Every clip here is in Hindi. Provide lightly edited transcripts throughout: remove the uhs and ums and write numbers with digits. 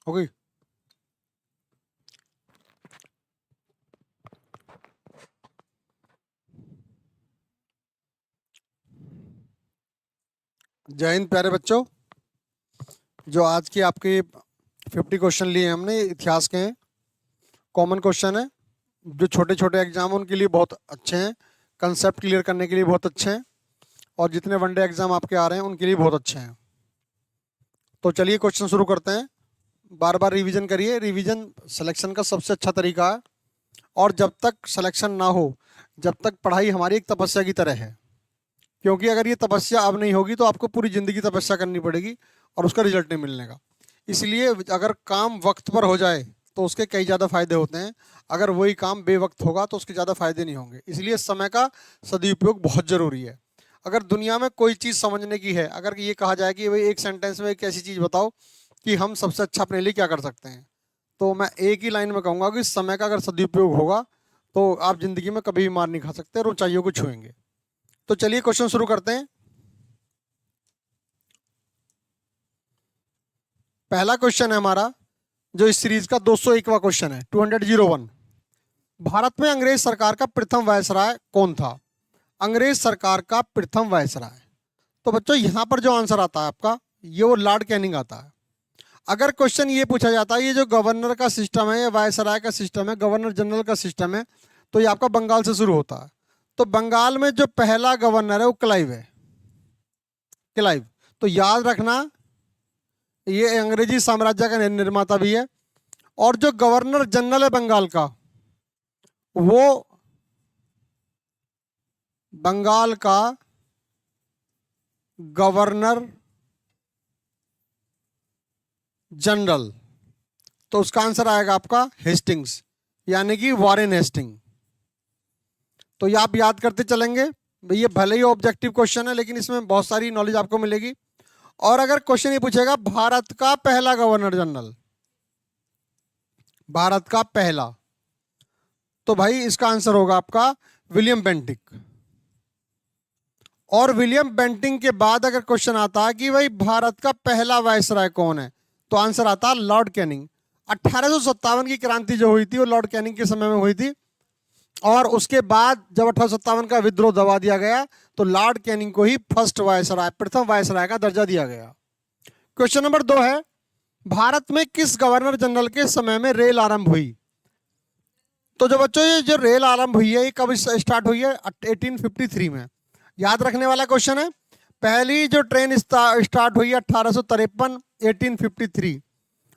हो गई। जय हिंद प्यारे बच्चों। जो आज की आपके 50 क्वेश्चन लिए हमने इतिहास के हैं, कॉमन क्वेश्चन है। जो छोटे छोटे एग्जाम उनके लिए बहुत अच्छे हैं, कंसेप्ट क्लियर करने के लिए बहुत अच्छे हैं, और जितने वनडे एग्जाम आपके आ रहे हैं उनके लिए बहुत अच्छे हैं। तो चलिए क्वेश्चन शुरू करते हैं। बार बार रिवीजन करिए, रिवीजन सिलेक्शन का सबसे अच्छा तरीका है। और जब तक सिलेक्शन ना हो, जब तक पढ़ाई हमारी एक तपस्या की तरह है, क्योंकि अगर ये तपस्या अब नहीं होगी तो आपको पूरी ज़िंदगी तपस्या करनी पड़ेगी और उसका रिजल्ट नहीं मिलने का। इसलिए अगर काम वक्त पर हो जाए तो उसके कई ज़्यादा फायदे होते हैं, अगर वही काम बेवक्त होगा तो उसके ज़्यादा फायदे नहीं होंगे। इसलिए समय का सदुपयोग बहुत ज़रूरी है। अगर दुनिया में कोई चीज़ समझने की है, अगर ये कहा जाए कि भाई एक सेंटेंस में एक ऐसी चीज़ बताओ कि हम सबसे अच्छा अपने लिए क्या कर सकते हैं, तो मैं एक ही लाइन में कहूँगा कि समय का अगर सदुपयोग होगा तो आप ज़िंदगी में कभी भी मार नहीं खा सकते और ऊंचाइयों को छुएंगे। तो चलिए क्वेश्चन शुरू करते हैं। पहला क्वेश्चन है हमारा, जो इस सीरीज का 201वां क्वेश्चन है, 201। भारत में अंग्रेज सरकार का प्रथम वायसराय कौन था? अंग्रेज सरकार का प्रथम वायसराय। तो बच्चों यहां पर जो आंसर आता है आपका, ये वो लॉर्ड कैनिंग आता है। अगर क्वेश्चन ये पूछा जाता है ये जो गवर्नर का सिस्टम है, ये वायसराय का सिस्टम है, गवर्नर जनरल का सिस्टम है, तो ये आपका बंगाल से शुरू होता है। तो बंगाल में जो पहला गवर्नर है वो क्लाइव है, क्लाइव। तो याद रखना, ये अंग्रेजी साम्राज्य का निर्माता भी है। और जो गवर्नर जनरल है बंगाल का, वो बंगाल का गवर्नर जनरल। तो उसका आंसर आएगा आपका हेस्टिंग्स, यानी कि वॉरेन हेस्टिंग। तो ये आप याद करते चलेंगे। ये भले ही ऑब्जेक्टिव क्वेश्चन है लेकिन इसमें बहुत सारी नॉलेज आपको मिलेगी। और अगर क्वेश्चन ये पूछेगा भारत का पहला गवर्नर जनरल, भारत का पहला, तो भाई इसका आंसर होगा आपका विलियम बेंटिक। और विलियम बेंटिंग के बाद अगर क्वेश्चन आता है कि भाई भारत का पहला वायसराय कौन है, तो आंसर आता है लॉर्ड कैनिंग। 1857 की क्रांति जो हुई थी वो लॉर्ड कैनिंग के समय में हुई थी। और उसके बाद जब 1857 का विद्रोह दबा दिया गया तो लॉर्ड कैनिंग को ही फर्स्ट वायसराय, प्रथम वायसराय का दर्जा दिया गया। क्वेश्चन नंबर 2 है, भारत में किस गवर्नर जनरल के समय में रेल आरंभ हुई? तो जो बच्चों ये जो रेल आरंभ हुई है ये कब स्टार्ट हुई है? 1853 में। याद रखने वाला क्वेश्चन है। पहली जो ट्रेन स्टार्ट हुई है 1853, 1853।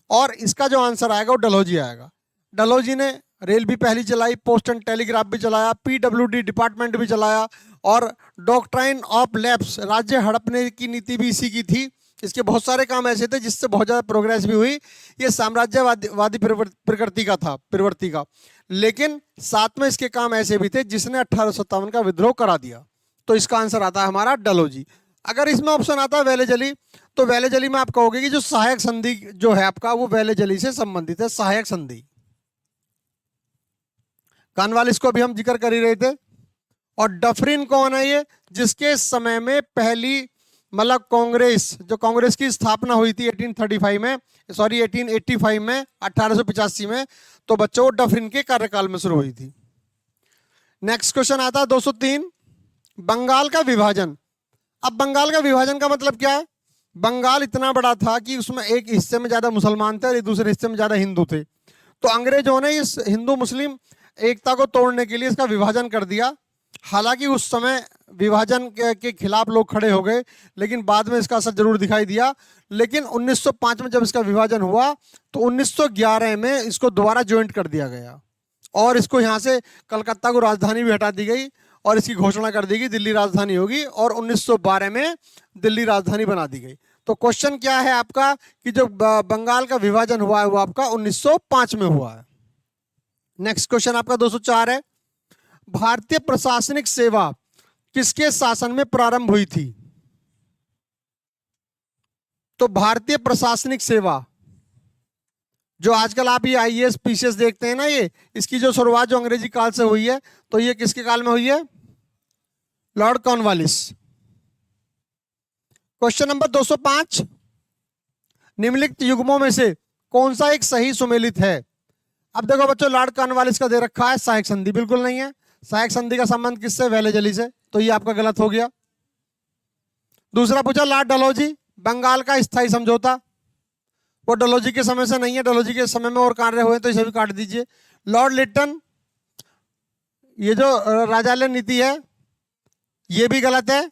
और इसका जो आंसर आएगा वो डलहौजी आएगा। डलहौजी ने रेल भी पहली चलाई, पोस्ट एंड टेलीग्राफ भी चलाया, पीडब्ल्यूडी डिपार्टमेंट भी चलाया, और डॉक्ट्राइन ऑफ लैप्स, राज्य हड़पने की नीति भी इसी की थी। इसके बहुत सारे काम ऐसे थे जिससे बहुत ज़्यादा प्रोग्रेस भी हुई। ये साम्राज्यवादी प्रकृति का था, प्रवृत्ति का। लेकिन साथ में इसके काम ऐसे भी थे जिसने 1857 का विद्रोह करा दिया। तो इसका आंसर आता है हमारा डलहौजी। अगर इसमें ऑप्शन आता है वेलेजली, तो वेलेजली में आप कहोगे कि जो सहायक संधि जो है आपका वो वेलेजली से संबंधित है, सहायक संधि। कॉर्नवालिस को अभी हम जिक्र कर ही रहे थे। और डफरिन कौन है? ये जिसके समय में पहली मतलब कांग्रेस, जो कांग्रेस की स्थापना हुई थी 1835 में, सॉरी 1885 में, 1885 में, तो बच्चों डफरिन के कार्यकाल में शुरू हुई थी। नेक्स्ट क्वेश्चन आता है 203, बंगाल का विभाजन। अब बंगाल का विभाजन का मतलब क्या है? बंगाल इतना बड़ा था कि उसमें एक हिस्से में ज्यादा मुसलमान थे और एक दूसरे हिस्से में ज्यादा हिंदू थे। तो अंग्रेजों ने इस हिंदू मुस्लिम एकता को तोड़ने के लिए इसका विभाजन कर दिया। हालांकि उस समय विभाजन के खिलाफ लोग खड़े हो गए, लेकिन बाद में इसका असर जरूर दिखाई दिया। लेकिन 1905 में जब इसका विभाजन हुआ तो 1911 में इसको दोबारा ज्वाइंट कर दिया गया और इसको यहाँ से कलकत्ता को राजधानी भी हटा दी गई और इसकी घोषणा कर दी गई दिल्ली राजधानी होगी, और 1912 में दिल्ली राजधानी बना दी गई। तो क्वेश्चन क्या है आपका कि जो बंगाल का विभाजन हुआ है वो आपका 1905 में हुआ है। नेक्स्ट क्वेश्चन आपका 204 है, भारतीय प्रशासनिक सेवा किसके शासन में प्रारंभ हुई थी? तो भारतीय प्रशासनिक सेवा जो आजकल आप ये आईएएस पीसीएस देखते हैं ना, ये इसकी जो शुरुआत जो अंग्रेजी काल से हुई है, तो ये किसके काल में हुई है? Lord Cornwallis. क्वेश्चन नंबर 205, निम्नलिखित युग्मों में से कौन सा एक सही सुमेलित है? अब देखो बच्चों, लॉर्ड कॉर्नवालिस का दे रखा है सहायक संधि, बिल्कुल नहीं है। सहायक संधि का संबंध किससे? वेलेजली से, तो ये आपका गलत हो गया। दूसरा पूछा लॉर्ड डलहौजी, बंगाल का स्थायी समझौता, वो डलहौजी के समय से नहीं है, डलहौजी के समय में और कार्य हुए, तो इसे भी काट दीजिए। लॉर्ड लिटन, ये जो राजालय नीति है ये भी गलत है।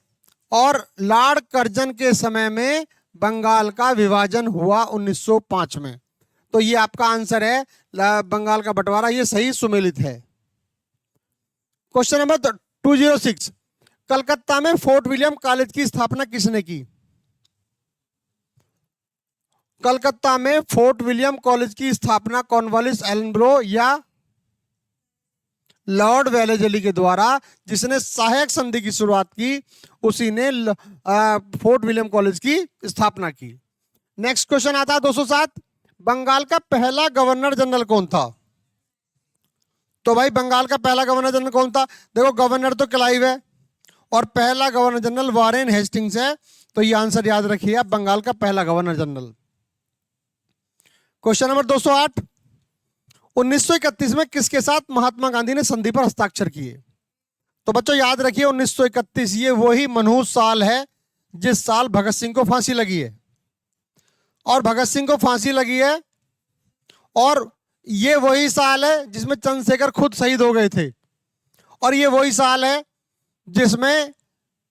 और लॉर्ड कर्जन के समय में बंगाल का विभाजन हुआ 1905 में, तो ये आपका आंसर है बंगाल का बंटवारा, ये सही सुमेलित है। क्वेश्चन नंबर 206, कलकत्ता में फोर्ट विलियम कॉलेज की स्थापना किसने की? कलकत्ता में फोर्ट विलियम कॉलेज की स्थापना कॉर्नवालिस, एलनब्रो या लॉर्ड वेलेजली के द्वारा, जिसने सहायक संधि की शुरुआत की, उसी ने फोर्ट विलियम कॉलेज की स्थापना की। नेक्स्ट क्वेश्चन आता है 207, बंगाल का पहला गवर्नर जनरल कौन था? तो भाई बंगाल का पहला गवर्नर जनरल कौन था? देखो गवर्नर तो क्लाइव है और पहला गवर्नर जनरल वारेन हेस्टिंग्स है, तो ये आंसर याद रखिए आप, बंगाल का पहला गवर्नर जनरल। क्वेश्चन नंबर 208, 1931 में किसके साथ महात्मा गांधी ने संधि पर हस्ताक्षर किए? तो बच्चों याद रखिए 1931 ये वही मनहूस साल है जिस साल भगत सिंह को फांसी लगी है, और भगत सिंह को फांसी लगी है, और ये वही साल है जिसमें चंद्रशेखर खुद शहीद हो गए थे, और ये वही साल है जिसमें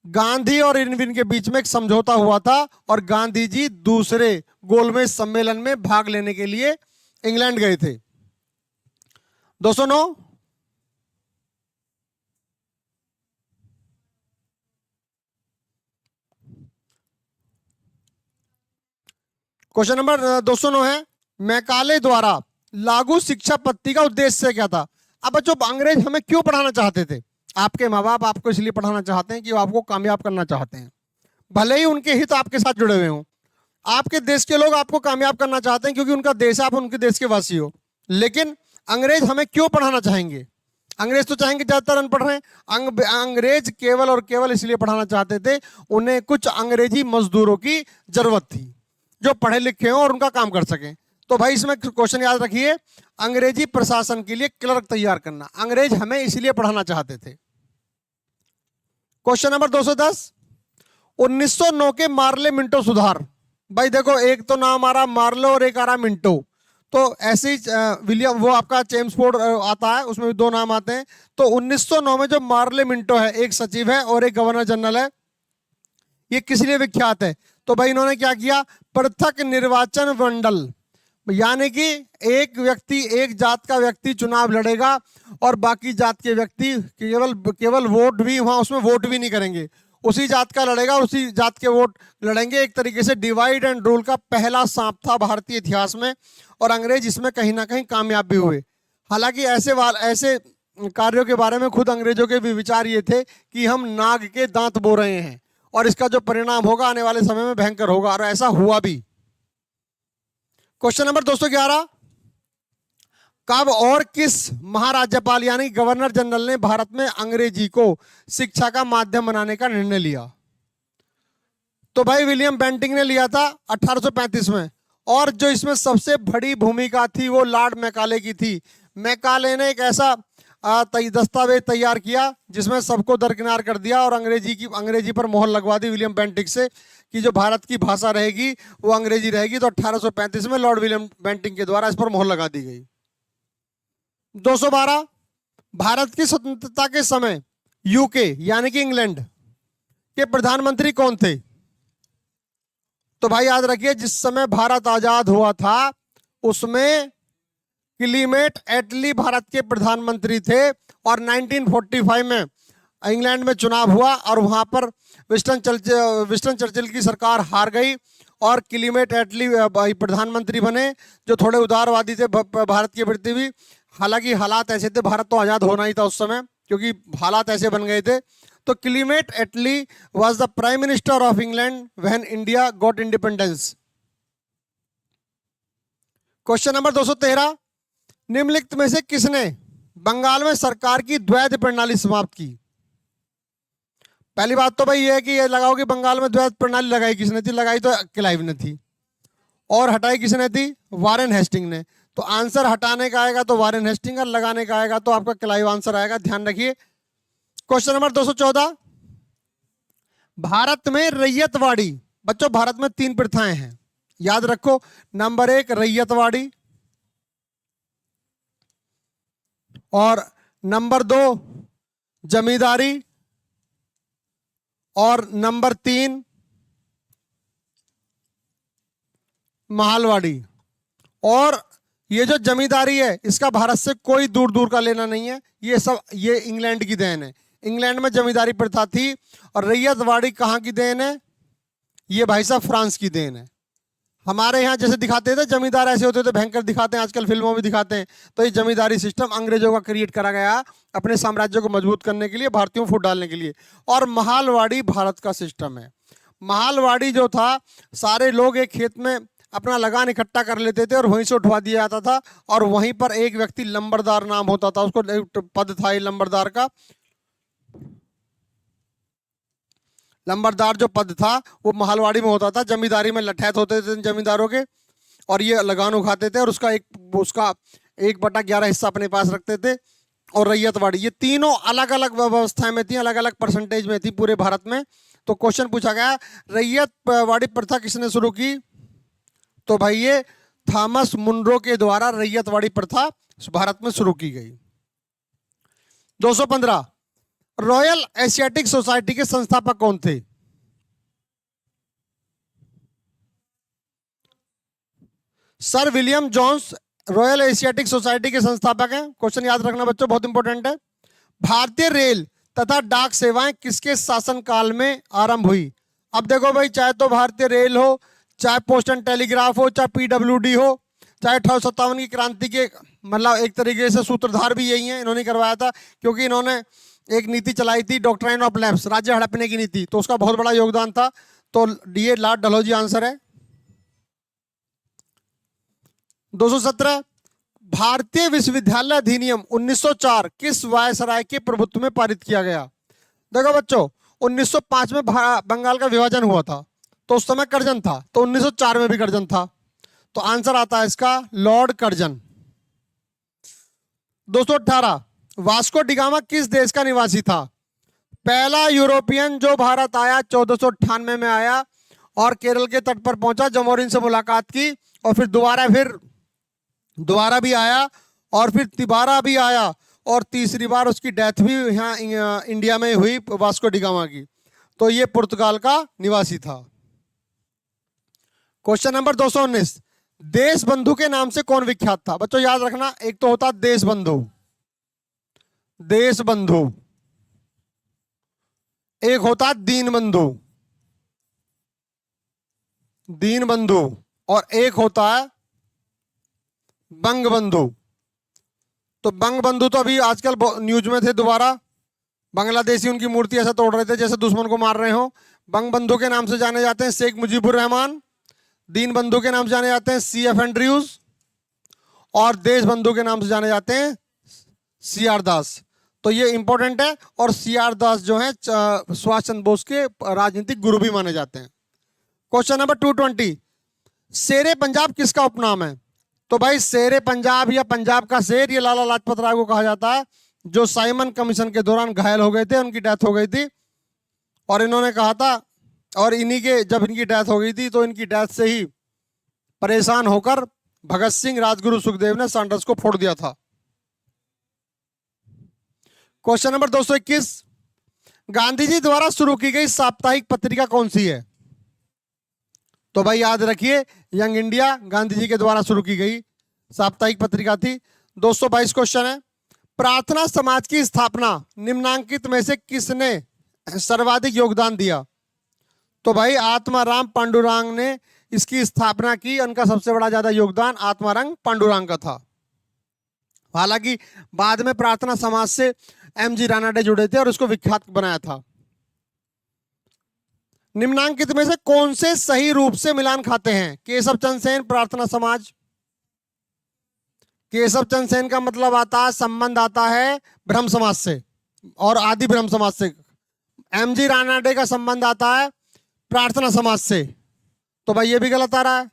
गांधी और इरविन के बीच में एक समझौता हुआ था और गांधी जी दूसरे गोलमेज सम्मेलन में भाग लेने के लिए इंग्लैंड गए थे। 209, क्वेश्चन नंबर 209 है, मैकाले द्वारा लागू शिक्षा पद्धति का उद्देश्य क्या था? अब बच्चों अंग्रेज हमें क्यों पढ़ाना चाहते थे? आपके माँ बाप आपको इसलिए पढ़ाना चाहते हैं कि वो आपको कामयाब करना चाहते हैं, भले ही उनके हित आपके साथ जुड़े हुए हों। आपके देश के लोग आपको कामयाब करना चाहते हैं क्योंकि उनका देश, आप उनके देश के वासी हो। लेकिन अंग्रेज हमें क्यों पढ़ाना चाहेंगे? अंग्रेज तो चाहेंगे ज्यादातर अनपढ़ रहे। अंग्रेज केवल और केवल इसलिए पढ़ाना चाहते थे, उन्हें कुछ अंग्रेजी मजदूरों की जरूरत थी जो पढ़े लिखे हों और उनका काम कर सकें। तो भाई इसमें क्वेश्चन याद रखिए, अंग्रेजी प्रशासन के लिए क्लर्क तैयार करना, अंग्रेज हमें इसलिए पढ़ाना चाहते थे। क्वेश्चन नंबर 210, 1909 के मार्ले मिंटो सुधार। भाई देखो एक तो नाम आ रहा मार्लो और एक आ रहा मिंटो, तो ऐसे ही विलियम, वो आपका चेम्सफोर्ड आता है, उसमें भी दो नाम आते हैं। तो 1909 में जो मार्ले मिंटो है, एक सचिव है और एक गवर्नर जनरल है, ये किस लिए विख्यात है? तो भाई इन्होंने क्या किया, पृथक निर्वाचन मंडल, यानी कि एक व्यक्ति, एक जात का व्यक्ति चुनाव लड़ेगा और बाकी जात के व्यक्ति केवल वोट भी, वहां उसमें वोट भी नहीं करेंगे, उसी जात का लड़ेगा और उसी जात के वोट लड़ेंगे। एक तरीके से डिवाइड एंड रूल का पहला सांप था भारतीय इतिहास में, और अंग्रेज इसमें कहीं ना कहीं कामयाब भी हुए। हालांकि ऐसे कार्यों के बारे में खुद अंग्रेजों के भी विचार ये थे कि हम नाग के दांत बो रहे हैं और इसका जो परिणाम होगा आने वाले समय में भयंकर होगा, और ऐसा हुआ भी। क्वेश्चन नंबर 211, कब और किस महाराज्यपाल यानी गवर्नर जनरल ने भारत में अंग्रेजी को शिक्षा का माध्यम बनाने का निर्णय लिया? तो भाई विलियम बेंटिंक ने लिया था 1835 में, और जो इसमें सबसे बड़ी भूमिका थी वो लॉर्ड मैकाले की थी। मैकाले ने एक ऐसा दस्तावेज तैयार किया जिसमें सबको दरकिनार कर दिया और अंग्रेजी पर मोहर लगवा दी विलियम बेंटिक से कि जो भारत की भाषा रहेगी वो अंग्रेजी रहेगी। तो 1835 में लॉर्ड विलियम बेंटिक के द्वारा इस पर मोहर लगा दी गई। 212, भारत की स्वतंत्रता के समय यूके यानी कि इंग्लैंड के प्रधानमंत्री कौन थे? तो भाई याद रखिए जिस समय भारत आजाद हुआ था उसमें क्लीमेट एटली भारत के प्रधानमंत्री थे, और 1945 में इंग्लैंड में चुनाव हुआ और वहां पर विंस्टन चर्चिल की सरकार हार गई और क्लीमेट एटली प्रधानमंत्री बने, जो थोड़े उदारवादी थे भारत के प्रति भी। हालांकि हालात ऐसे थे, भारत तो आजाद होना ही था उस समय क्योंकि हालात ऐसे बन गए थे। तो Clement Attlee was the prime minister of England when India got independence. Question number 213, निम्नलिखित में से किसने बंगाल में सरकार की द्वैध प्रणाली समाप्त की? पहली बात तो भाई ये है कि ये लगाओ कि बंगाल में द्वैध प्रणाली लगाई किसने थी? लगाई तो क्लाइव ने थी। और हटाई किसने थी? वारेन हेस्टिंग ने। तो आंसर हटाने का आएगा तो वारेन हेस्टिंग, और लगाने का आएगा तो आपका क्लाइव आंसर आएगा, ध्यान रखिए। क्वेश्चन नंबर 214, भारत में रैयतवाड़ी, बच्चों भारत में 3 प्रथाएं हैं, याद रखो। नंबर 1 रैयतवाड़ी, और नंबर 2 जमींदारी, और नंबर 3 महलवाड़ी। और ये जो जमींदारी है इसका भारत से कोई दूर दूर का लेना नहीं है, ये इंग्लैंड की देन है। इंग्लैंड में जमींदारी प्रथा थी। और रैयतवाड़ी कहाँ की देन है? ये भाई साहब फ्रांस की देन है। हमारे यहाँ जैसे दिखाते थे जमींदार ऐसे होते थे, भयंकर दिखाते हैं, आजकल फिल्मों में दिखाते हैं। तो ये जमींदारी सिस्टम अंग्रेजों का क्रिएट करा गया अपने साम्राज्य को मजबूत करने के लिए, भारतीयों को फूट डालने के लिए। और महलवाड़ी भारत का सिस्टम है। महलवाड़ी जो था, सारे लोग एक खेत में अपना लगान इकट्ठा कर लेते थे और वहीं से उठवा दिया जाता था, और वहीं पर एक व्यक्ति लंबरदार नाम होता था, उसको पद था ये लंबरदार का। लंबरदार जो पद था वो महलवाड़ी में होता था। जमींदारी में लठैत होते थे जमींदारों के, और ये लगान उठाते थे और उसका 1/11 हिस्सा अपने पास रखते थे। और रैयतवाड़ी, ये तीनों अलग अलग व्यवस्थाएं में थी, अलग अलग परसेंटेज में थी पूरे भारत में। तो क्वेश्चन पूछा गया रैयतवाड़ी प्रथा किसने शुरू की? तो भाई ये थॉमस मुनरो के द्वारा रैयतवाड़ी प्रथा भारत में शुरू की गई। 215, रॉयल एशियाटिक सोसाइटी के संस्थापक कौन थे? Sir William Jones Royal Asiatic Society के संस्थापक हैं। क्वेश्चन याद रखना बच्चों, बहुत इंपॉर्टेंट है। भारतीय रेल तथा डाक सेवाएं किसके शासनकाल में आरंभ हुई? अब देखो भाई, चाहे तो भारतीय रेल हो, चाहे पोस्ट एंड टेलीग्राफ हो, चाहे पीडब्ल्यूडी हो, चाहे 1857 की क्रांति के मतलब एक तरीके से सूत्रधार भी यही है, इन्होंने करवाया था। क्योंकि इन्होंने एक नीति चलाई थी, डॉक्ट्राइन ऑफ लैप्स, राज्य हड़पने की नीति, तो उसका बहुत बड़ा योगदान था। तो ये लॉर्ड डलहौजी आंसर है। 217, भारतीय विश्वविद्यालय अधिनियम 1904 किस वायसराय के प्रभुत्व में पारित किया गया? देखो बच्चों, 1905 में बंगाल का विभाजन हुआ था, तो उस समय कर्जन था, तो 1904 में भी कर्जन था। तो आंसर आता है इसका लॉर्ड कर्जन। 218, वास्को डिगामा किस देश का निवासी था? पहला यूरोपियन जो भारत आया 1498 में आया, और केरल के तट पर पहुंचा, जमोरिन से मुलाकात की, और फिर दोबारा भी आया, और फिर तिबारा भी आया, और तीसरी बार उसकी डेथ भी यहाँ इंडिया में हुई वास्को डिगामा की। तो ये पुर्तगाल का निवासी था। क्वेश्चन नंबर 219, देश बंधु के नाम से कौन विख्यात था? बच्चों याद रखना, एक तो होता देश बंधु, एक होता दीन बंधु, और एक होता है बंग बंधु। तो बंग बंधु तो अभी आजकल न्यूज में थे, दोबारा बांग्लादेशी उनकी मूर्ति ऐसा तोड़ रहे थे जैसे दुश्मन को मार रहे हो। बंग बंधु के नाम से जाने जाते हैं शेख मुजीबुर रहमान, दीन बंधु के नाम से जाने जाते हैं CF एंड्रयूज, और देश बंधु के नाम से जाने जाते हैं CR दास। तो ये इंपॉर्टेंट है। और CR दास जो है सुभाष चंद्र बोस के राजनीतिक गुरु भी माने जाते हैं। क्वेश्चन नंबर 220, शेरे पंजाब किसका उपनाम है? तो भाई शेरे पंजाब या पंजाब का शेर, ये लाला लाजपत राय को कहा जाता है, जो साइमन कमीशन के दौरान घायल हो गए थे, उनकी डेथ हो गई थी, और इन्होंने कहा था, और इन्हीं के जब इनकी डेथ हो गई थी तो इनकी डेथ से ही परेशान होकर भगत सिंह, राजगुरु सुखदेव ने सैंडर्स को फोड़ दिया था। क्वेश्चन नंबर 221, गांधी जी द्वारा शुरू की गई साप्ताहिक पत्रिका कौन सी है? तो भाई याद रखिए, यंग इंडिया गांधी जी के द्वारा शुरू की गई साप्ताहिक पत्रिका थी। 222 क्वेश्चन है, प्रार्थना समाज की स्थापना निम्नांकित में से किसने सर्वाधिक योगदान दिया? तो भाई आत्माराम पांडुरंग ने इसकी स्थापना की, उनका सबसे बड़ा ज्यादा योगदान आत्माराम पांडुरंग का था। हालांकि बाद में प्रार्थना समाज से MG रानाडे जुड़े थे और उसको विख्यात बनाया था। निम्नांकित में से कौन से सही रूप से मिलान खाते हैं? केशव चंद्र सेन, प्रार्थना समाज। केशव चंद्र सेन का मतलब आता है, संबंध आता है ब्रह्म समाज से और आदि ब्रह्म समाज से। MG रानाडे का संबंध आता है प्रार्थना समाज से, तो भाई ये भी गलत आ रहा है।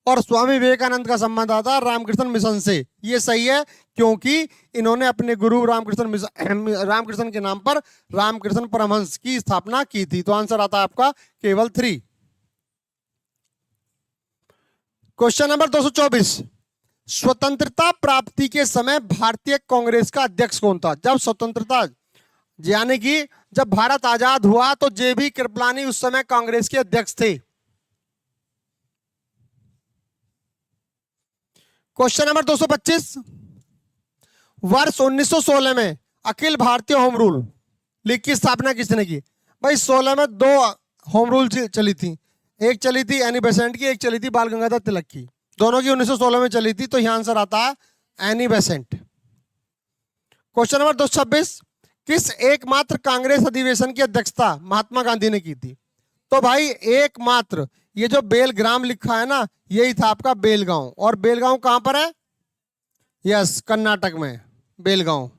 और स्वामी विवेकानंद का संबंध आता है रामकृष्ण मिशन से। ये सही है क्योंकि इन्होंने अपने गुरु रामकृष्ण के नाम पर रामकृष्ण परमहंस की स्थापना की थी। तो आंसर आता है आपका केवल 3। क्वेश्चन नंबर 224, स्वतंत्रता प्राप्ति के समय भारतीय कांग्रेस का अध्यक्ष कौन था? जब स्वतंत्रता यानी कि जब भारत आजाद हुआ तो जेबी कृपलानी उस समय कांग्रेस के अध्यक्ष थे। क्वेश्चन नंबर 225, वर्ष 1916 में Akhil Bharatiya home rule league की स्थापना किसने की? भाई 16 में 2 होम रूल चली थी, एक चली थी एनी बेसेंट की, एक चली थी बाल गंगाधर तिलक की। दोनों की 1916 में चली थी, तो यह आंसर आता है एनी बेसेंट। क्वेश्चन नंबर 226, किस एकमात्र कांग्रेस अधिवेशन की अध्यक्षता महात्मा गांधी ने की थी? तो भाई एकमात्र, ये जो बेलग्राम लिखा है ना, यही था आपका बेलगांव। और बेलगांव कहां पर है? यस, कर्नाटक में बेलगांव।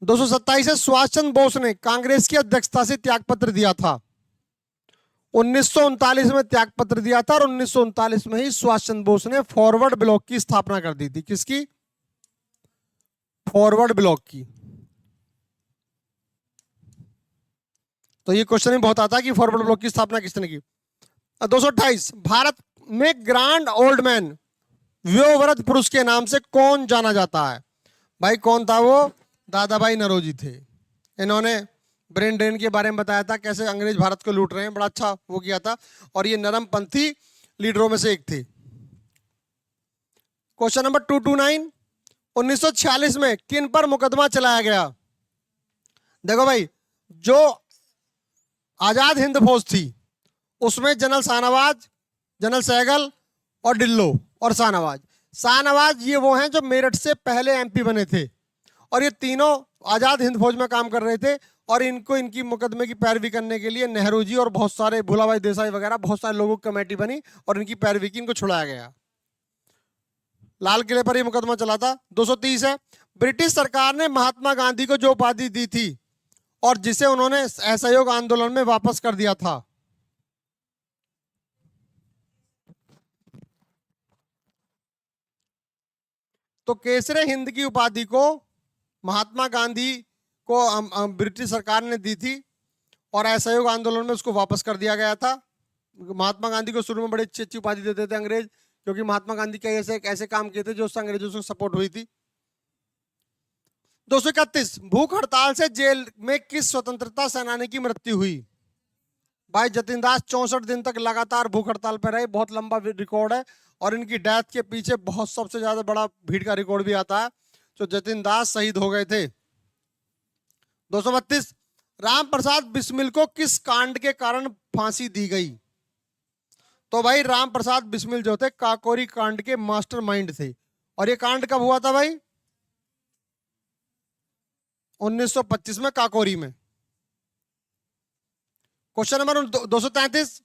227 है, सुभाष चंद्र बोस ने कांग्रेस की अध्यक्षता से त्यागपत्र दिया था। 1939 में त्यागपत्र दिया था और 1939 में ही सुभाष चंद्र बोस ने फॉरवर्ड ब्लॉक की स्थापना कर दी थी। किसकी? फॉरवर्ड ब्लॉक की। तो ये क्वेश्चन भी बहुत आता है कि फॉरवर्ड ब्लॉक की स्थापना किसने की। 228, भारत में ग्रैंड ओल्ड मैन व्योमवृत पुरुष के नाम से कौन जाना जाता है? भाई कौन था वो? दादा भाई नौरोजी थे। इन्होंने ब्रेन ड्रेन के बारे में बताया था, कैसे अंग्रेज भारत को लूट रहे हैं, बड़ा अच्छा वो किया था, और ये नरमपंथी लीडरों में से एक थे। क्वेश्चन नंबर 229, 1946 में किन पर मुकदमा चलाया गया? देखो भाई, जो आजाद हिंद फौज थी उसमें जनरल शाहनवाज, जनरल सहगल और डिल्लो और शाहनवाज ये वो हैं जो मेरठ से पहले एमपी बने थे, और ये तीनों आजाद हिंद फौज में काम कर रहे थे। और इनको इनकी मुकदमे की पैरवी करने के लिए नेहरू जी और बहुत सारे भूलाभाई देसाई वगैरह बहुत सारे लोगों की कमेटी बनी और इनकी पैरवी की, इनको छुड़ाया गया। लाल किले पर ये मुकदमा चला था। 230 है, ब्रिटिश सरकार ने महात्मा गांधी को जो उपाधि दी थी और जिसे उन्होंने असहयोग आंदोलन में वापस कर दिया था, तो केसरे हिंद की उपाधि को महात्मा गांधी को ब्रिटिश सरकार ने दी थी और असहयोग आंदोलन में उसको वापस कर दिया गया था। महात्मा गांधी को शुरू में बड़ी अच्छी अच्छी उपाधि देते थे अंग्रेज, क्योंकि महात्मा गांधी के ऐसे काम किए थे जो उससे अंग्रेजों से सपोर्ट हुई थी। 231, भूख हड़ताल से जेल में किस स्वतंत्रता सेनानी की मृत्यु हुई? भाई जतिन दास 64 दिन तक लगातार भूख हड़ताल पर रहे, बहुत लंबा रिकॉर्ड है, और इनकी डेथ के पीछे बहुत सबसे ज्यादा बड़ा भीड़ का रिकॉर्ड भी आता है। तो जतिन दास शहीद हो गए थे। 232, राम प्रसाद बिस्मिल को किस कांड के कारण फांसी दी गई? तो भाई राम प्रसाद बिस्मिल जो थे काकोरी कांड के मास्टरमाइंड थे, और ये कांड कब हुआ था भाई? 1925 में काकोरी में। क्वेश्चन नंबर 233,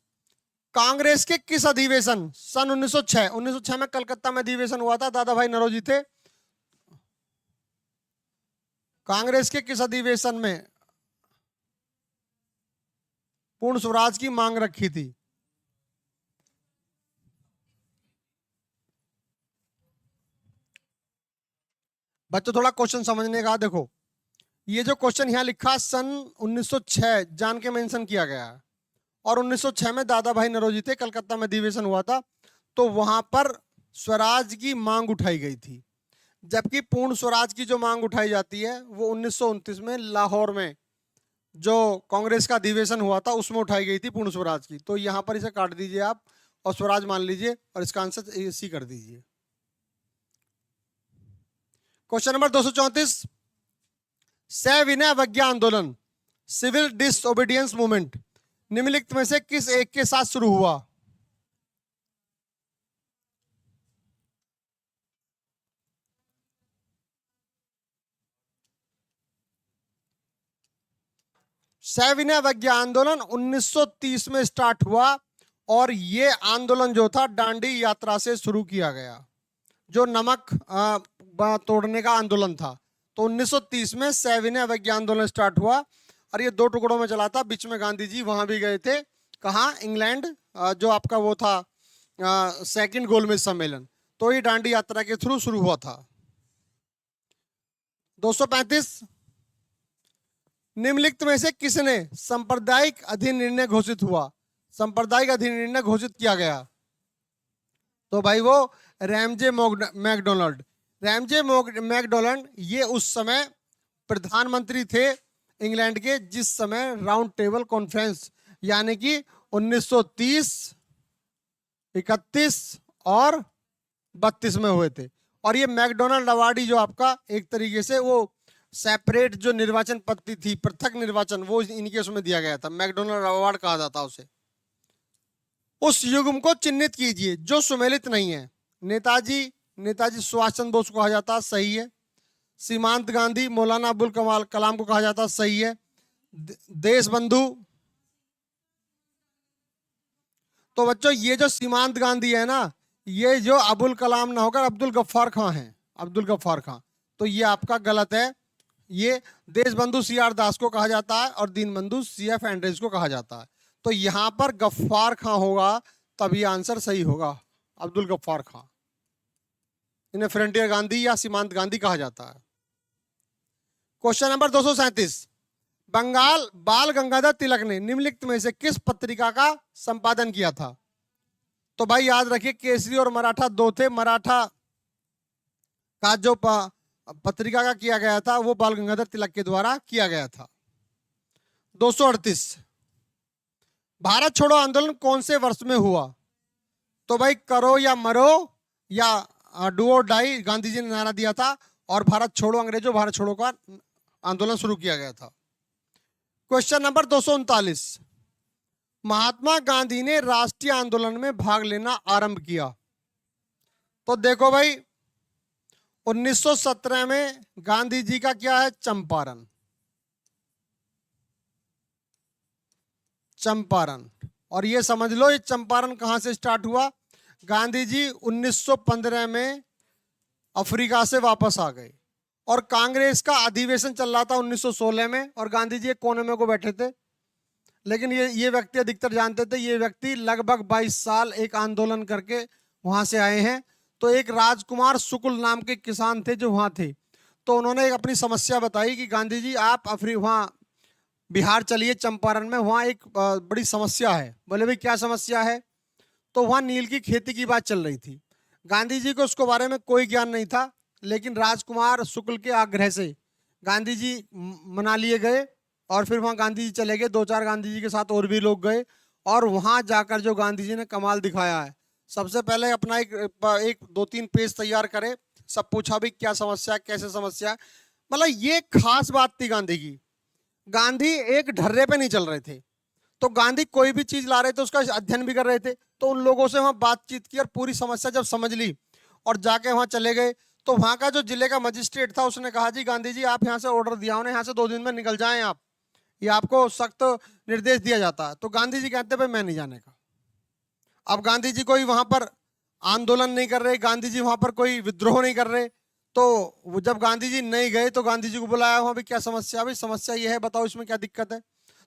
कांग्रेस के किस अधिवेशन सन 1906 में कलकत्ता में अधिवेशन हुआ था? दादा भाई नौरोजी थे। कांग्रेस के किस अधिवेशन में पूर्ण स्वराज की मांग रखी थी? बच्चों थोड़ा क्वेश्चन समझने का, देखो ये जो क्वेश्चन यहां लिखा सन 1906 जान के मेंशन किया गया है, और 1906 में दादा भाई नौरोजी थे, कलकत्ता में अधिवेशन हुआ था, तो वहां पर स्वराज की मांग उठाई गई थी। जबकि पूर्ण स्वराज की जो मांग उठाई जाती है वो 1929 में लाहौर में जो कांग्रेस का अधिवेशन हुआ था उसमें उठाई गई थी पूर्ण स्वराज की। तो यहां पर इसे काट दीजिए आप और स्वराज मान लीजिए, और इसका आंसर सी कर दीजिए। क्वेश्चन नंबर 234, सविनय अवज्ञा आंदोलन सिविल डिसओबीडियंस मूवमेंट निम्नलिखित में से किस एक के साथ शुरू हुआ? सविनय अवज्ञा आंदोलन 1930 में स्टार्ट हुआ, और ये आंदोलन जो था डांडी यात्रा से शुरू किया गया, जो नमक तोड़ने का आंदोलन था। तो 1930 में सविनय अवज्ञा आंदोलन स्टार्ट हुआ, और ये 2 टुकड़ों में चला था। बीच में गांधी जी वहां भी गए थे कहाँ? इंग्लैंड, जो आपका वो था सेकंड गोलमेज सम्मेलन, तो ये दांडी यात्रा के थ्रू शुरू हुआ था। 235, निम्नलिखित में से किसने सांप्रदायिक अधिनिर्णय घोषित हुआ? सांप्रदायिक अधिनिर्णय घोषित किया गया, तो भाई वो रैमजे मैकडोनाल्ड। रैमजे मैकडोनाल्ड ये उस समय प्रधानमंत्री थे इंग्लैंड के, जिस समय राउंड टेबल कॉन्फ्रेंस यानी कि 1930, 31 और 32 में हुए थे। और ये मैकडोनाल्ड अवार्डी जो आपका एक तरीके से वो सेपरेट जो निर्वाचन पद्धति थी, पृथक निर्वाचन, वो इनके उसमें दिया गया था, मैकडोनाल्ड अवार्ड कहा जाता उसे। उस युग्म को चिन्हित कीजिए जो सुमेलित नहीं है। नेताजी सुभाष चंद्र बोस को कहा जाता, सही है। सीमांत गांधी, मौलाना अबुल कलाम को कहा जाता, सही है। देश बंधु, तो बच्चों ये जो सीमांत गांधी है ना, ये जो अबुल कलाम ना होकर अब्दुल गफ्फार खां हैं, अब्दुल गफ्फार खां, तो ये आपका गलत है। ये देश बंधु CR दास को कहा जाता है और दीन बंधु CF एंड्रेज को कहा जाता है। तो यहां पर गफ्फार खां होगा, तब ये आंसर सही होगा, अब्दुल गफ्फार खां। इन्हें फ्रंटियर गांधी या सीमांत गांधी कहा जाता है। क्वेश्चन नंबर 237, बंगाल बाल गंगाधर तिलक ने निम्नलिखित में से किस पत्रिका का संपादन किया था? तो भाई याद रखिए, केसरी और मराठा दो थे। मराठा का जो पत्रिका का किया गया था वो बाल गंगाधर तिलक के द्वारा किया गया था। 238, भारत छोड़ो आंदोलन कौन से वर्ष में हुआ? तो भाई करो या मरो या डू और डाई, गांधी जी ने नारा दिया था, और भारत छोड़ो अंग्रेजों भारत छोड़ो का आंदोलन शुरू किया गया था। क्वेश्चन नंबर 239, महात्मा गांधी ने राष्ट्रीय आंदोलन में भाग लेना आरंभ किया। तो देखो भाई 1917 में गांधी जी का क्या है? चंपारण। और ये समझ लो ये चंपारण कहां से स्टार्ट हुआ? गांधी जी 1915 में अफ्रीका से वापस आ गए और कांग्रेस का अधिवेशन चल रहा था 1916 में, और गांधी जी एक कोने में को बैठे थे। लेकिन ये व्यक्ति अधिकतर जानते थे, ये व्यक्ति लगभग 22 साल एक आंदोलन करके वहां से आए हैं। तो एक राजकुमार शुक्ल नाम के किसान थे जो वहां थे, तो उन्होंने एक अपनी समस्या बताई कि गांधी जी आप वहां बिहार चलिए, चंपारण में वहां एक बड़ी समस्या है। बोले भाई क्या समस्या है? तो वहां नील की खेती की बात चल रही थी। गांधी जी को उसके बारे में कोई ज्ञान नहीं था, लेकिन राजकुमार शुक्ल के आग्रह से गांधी जी मना लिए गए, और फिर वहां गांधी जी चले गए। 2-4 गांधी जी के साथ और भी लोग गए, और वहां जाकर जो गांधी जी ने कमाल दिखाया है, सबसे पहले अपना एक 2-3 पेज तैयार करे, सब पूछा भी क्या समस्या, कैसे समस्या। मतलब ये खास बात थी गांधी की। गांधी एक ढर्रे पे नहीं चल रहे थे, तो गांधी कोई भी चीज ला रहे थे उसका अध्ययन भी कर रहे थे। तो उन लोगों से वहां बातचीत की और पूरी समस्या जब समझ ली और जाके वहां चले गए, तो वहां का जो जिले का मजिस्ट्रेट था उसने कहा जी गांधी जी आप यहाँ से ऑर्डर दिया उन्हें, यहाँ से 2 दिन में निकल जाएं आप, ये आपको सख्त निर्देश दिया जाता है। तो गांधी जी कहते भाई मैं नहीं जाने का। अब गांधी जी कोई वहां पर आंदोलन नहीं कर रहे, गांधी जी वहां पर कोई विद्रोह नहीं कर रहे। तो जब गांधी जी नहीं गए तो गांधी जी को बुलाया, वहां भी क्या समस्या? भाई समस्या ये है, बताओ इसमें क्या दिक्कत है।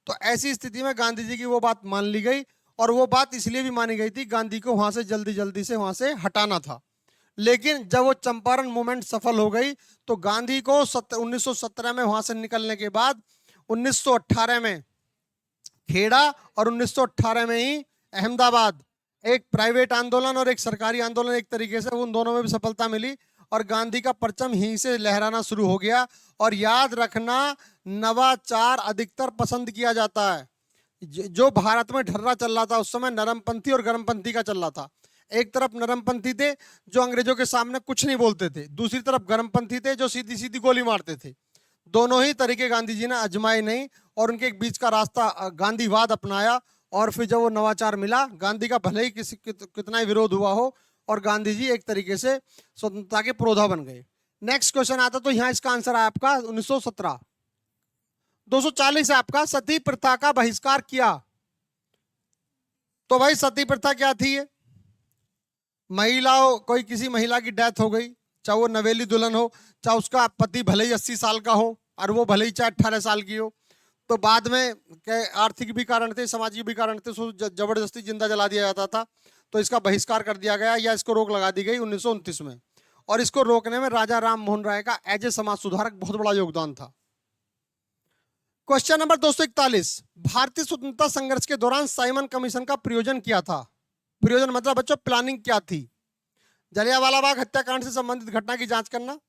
तो ऐसी स्थिति में गांधी जी की वो बात मान ली गई, और वो बात इसलिए भी मानी गई थी गांधी को वहां से जल्दी जल्दी से वहां से हटाना था। लेकिन जब वो चंपारण मूवमेंट सफल हो गई, तो गांधी को 1917 में वहां से निकलने के बाद 1918 में खेड़ा और 1918 में ही अहमदाबाद, एक प्राइवेट आंदोलन और एक सरकारी आंदोलन, एक तरीके से उन दोनों में भी सफलता मिली, और गांधी का परचम यहीं से लहराना शुरू हो गया। और याद रखना, नवाचार अधिकतर पसंद किया जाता है। जो भारत में ढर्रा चल रहा था उस समय नरमपंथी और गर्मपंथी का चल रहा था। एक तरफ नरमपंथी थे जो अंग्रेजों के सामने कुछ नहीं बोलते थे, दूसरी तरफ गर्मपंथी थे जो सीधी सीधी गोली मारते थे। दोनों ही तरीके गांधी जी ने आजमाए नहीं, और उनके बीच का रास्ता गांधीवाद अपनाया। और फिर जब वो नवाचार मिला, गांधी का भले ही कितना ही विरोध हुआ हो, और गांधी जी एक तरीके से स्वतंत्रता के पुरोधा बन गए। नेक्स्ट क्वेश्चन आता, तो यहाँ इसका आंसर है आपका 1917। 240 है आपका, सती प्रथा का बहिष्कार किया। तो भाई सती प्रथा क्या थी? महिलाओं, कोई किसी महिला की डेथ हो गई, चाहे वो नवेली दुल्हन हो, चाहे उसका पति भले ही 80 साल का हो और वो भले ही चाहे 18 साल की हो, तो बाद में आर्थिक भी कारण थे, सामाजिक भी कारण थे, उसको जबरदस्ती जिंदा जला दिया जाता था, तो इसका बहिष्कार कर दिया गया या इसको रोक लगा दी गई 1929 में। और इसको रोकने में राजा राम मोहन राय का एज ए समाज सुधारक बहुत बड़ा योगदान था। क्वेश्चन नंबर 241, भारतीय स्वतंत्रता संघर्ष के दौरान साइमन कमीशन का प्रयोजन क्या था? प्रयोजन मतलब बच्चों प्लानिंग क्या थी? जलियांवाला बाग हत्याकांड से संबंधित घटना की जांच करना,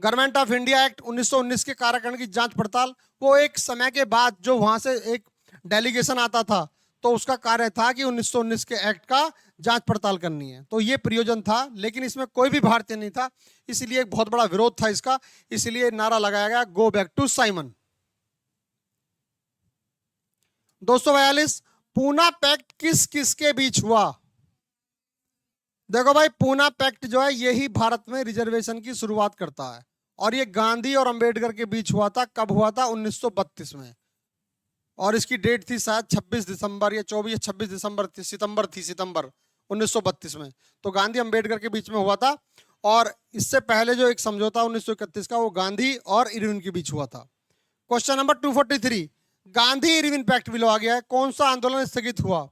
गवर्नमेंट ऑफ इंडिया एक्ट 1919 के काराकांड की जांच पड़ताल। वो एक समय के बाद जो वहां से एक डेलीगेशन आता था, तो उसका कार्य था कि 1919 के एक्ट का जांच पड़ताल करनी है, तो ये प्रयोजन था। लेकिन इसमें कोई भी भारतीय नहीं था, इसलिए एक बहुत बड़ा विरोध था इसका, इसलिए नारा लगाया गया go back to Simon. 242, Poona pact किस किस के बीच हुआ? देखो भाई, पूना पैक्ट जो है यही भारत में रिजर्वेशन की शुरुआत करता है, और ये गांधी और अंबेडकर के बीच हुआ था। कब हुआ था? 1932 में, और इसकी डेट थी शायद 26 दिसंबर या 24 या 26 दिसंबर थी, सितंबर 1932 में। तो गांधी अंबेडकर के बीच में हुआ था, और इससे पहले जो एक समझौता 1931 का, वो गांधी और इरविन के बीच हुआ था। Question number 243, Gandhi Irwin pact bill आ गया है, कौन सा आंदोलन स्थगित हुआ?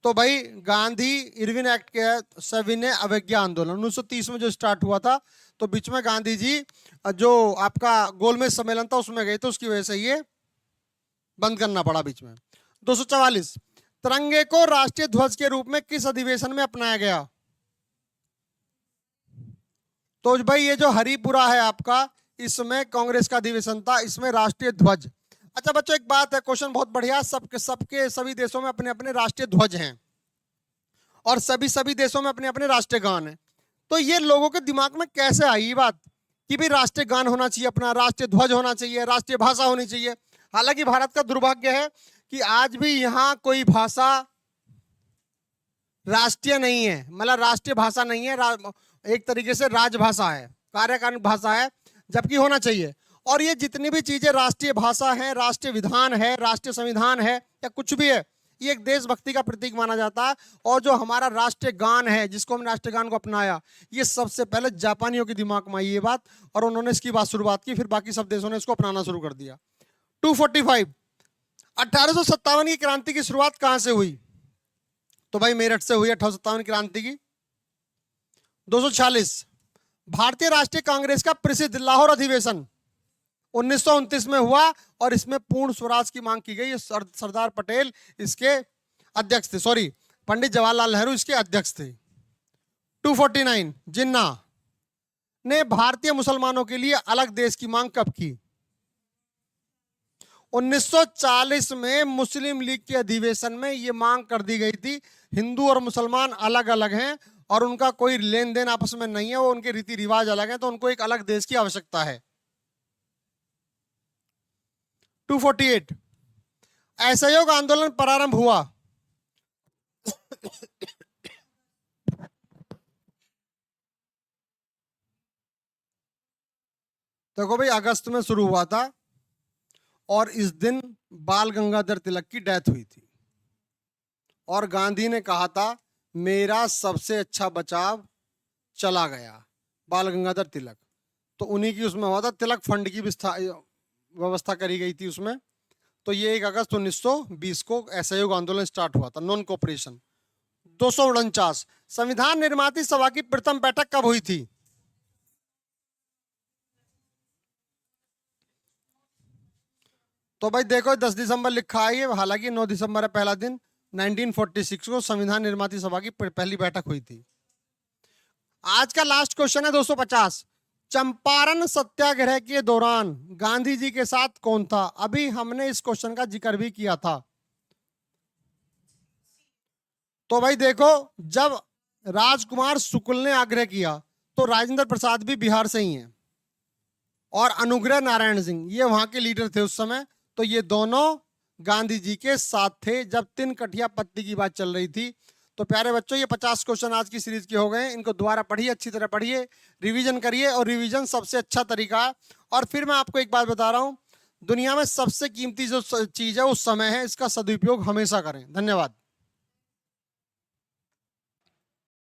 तो भाई गांधी इरविन एक्ट के सविनय अवज्ञा आंदोलन 1930 में जो स्टार्ट हुआ था, तो बीच में गांधी जी जो आपका गोलमेज सम्मेलन था उसमें गए थे, उसकी वजह से ये बंद करना पड़ा बीच में। 244, तिरंगे को राष्ट्रीय ध्वज के रूप में किस अधिवेशन में अपनाया गया? तो भाई ये जो हरिपुरा है आपका, इसमें कांग्रेस का अधिवेशन था, इसमें राष्ट्रीय ध्वज। अच्छा बच्चों एक बात है, क्वेश्चन बहुत बढ़िया, सभी देशों में अपने अपने राष्ट्रीय ध्वज हैं, और सभी देशों में अपने अपने राष्ट्रीय गान हैं। तो ये लोगों के दिमाग में कैसे आई ये बात कि भाई राष्ट्रीय गान होना चाहिए, अपना राष्ट्रीय ध्वज होना चाहिए, राष्ट्रीय भाषा होनी चाहिए? हालांकि भारत का दुर्भाग्य है कि आज भी यहाँ कोई भाषा राष्ट्रीय नहीं है, मतलब राष्ट्रीय भाषा नहीं है, एक तरीके से राजभाषा है, कार्यकारिणी भाषा है, जबकि होना चाहिए। और ये जितनी भी चीजें राष्ट्रीय भाषा है, राष्ट्रीय विधान है, राष्ट्रीय संविधान है, या कुछ भी है, ये एक देशभक्ति का प्रतीक माना जाता है। और जो हमारा राष्ट्रीय गान है, जिसको हमने राष्ट्रीय गान को अपनाया, ये सबसे पहले जापानियों के दिमाग में आई ये बात, और उन्होंने इसकी बात शुरुआत की, फिर बाकी सब देशों ने इसको अपनाना शुरू कर दिया। 245, 1857 की क्रांति की शुरुआत कहां से हुई? तो भाई मेरठ से हुई 1857 क्रांति की। 246, भारतीय राष्ट्रीय कांग्रेस का प्रसिद्ध लाहौर अधिवेशन 1929 में हुआ, और इसमें पूर्ण स्वराज की मांग की गई। सरदार पटेल इसके अध्यक्ष थे, सॉरी पंडित जवाहरलाल नेहरू इसके अध्यक्ष थे। 249, जिन्ना ने भारतीय मुसलमानों के लिए अलग देश की मांग कब की? 1940 में मुस्लिम लीग के अधिवेशन में यह मांग कर दी गई थी, हिंदू और मुसलमान अलग अलग हैं और उनका कोई लेन देन आपस में नहीं है, वो उनके रीति रिवाज अलग हैं, तो उनको एक अलग देश की आवश्यकता है। 248, असहयोग आंदोलन प्रारंभ हुआ। देखो भाई अगस्त में शुरू हुआ था, और इस दिन बाल गंगाधर तिलक की डेथ हुई थी, और गांधी ने कहा था मेरा सबसे अच्छा बचाव चला गया, बाल गंगाधर तिलक। तो उन्हीं की उसमें हुआ था, तिलक फंड की व्यवस्था करी गई थी उसमें। तो ये 1 अगस्त 1920 को असहयोग आंदोलन स्टार्ट हुआ था, नॉन कोऑपरेशन। 249, संविधान निर्माती सभा की प्रथम बैठक कब हुई थी? तो भाई देखो 10 दिसंबर लिखा है, हालांकि 9 दिसंबर है पहला दिन। 1946 को संविधान निर्माती सभा की पहली बैठक हुई थी। आज का लास्ट क्वेश्चन है 250, चंपारण सत्याग्रह के दौरान गांधी जी के साथ कौन था? अभी हमने इस क्वेश्चन का जिक्र भी किया था। तो भाई देखो, जब राजकुमार शुक्ल ने आग्रह किया तो राजेंद्र प्रसाद भी बिहार से ही हैं, और अनुग्रह नारायण सिंह ये वहां के लीडर थे उस समय। तो ये दोनों गांधी जी के साथ थे जब 3 कठिया पत्ती की बात चल रही थी। तो प्यारे बच्चों, ये 50 क्वेश्चन आज की सीरीज के हो गए। इनको दोबारा पढ़िए, अच्छी तरह पढ़िए, रिवीजन करिए, और रिवीजन सबसे अच्छा तरीका है। और फिर मैं आपको एक बात बता रहा हूं, दुनिया में सबसे कीमती जो चीज है वो समय है, इसका सदुपयोग हमेशा करें। धन्यवाद।